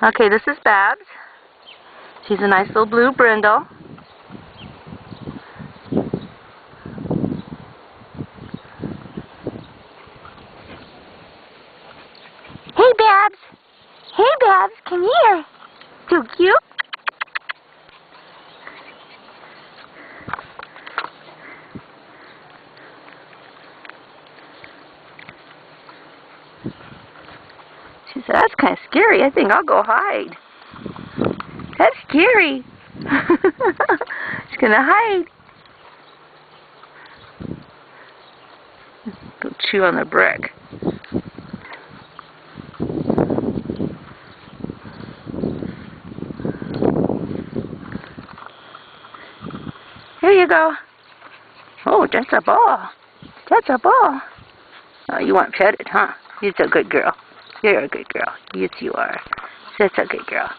Okay, this is Babs. She's a nice little blue brindle. Hey, Babs. Hey, Babs, come here. Too cute. She said, that's kind of scary. I think I'll go hide. That's scary. She's going to hide. Go chew on the brick. Here you go. Oh, that's a ball. That's a ball. Oh, you want petted, huh? You're a good girl. You're a good girl. Yes, you are. That's a good girl.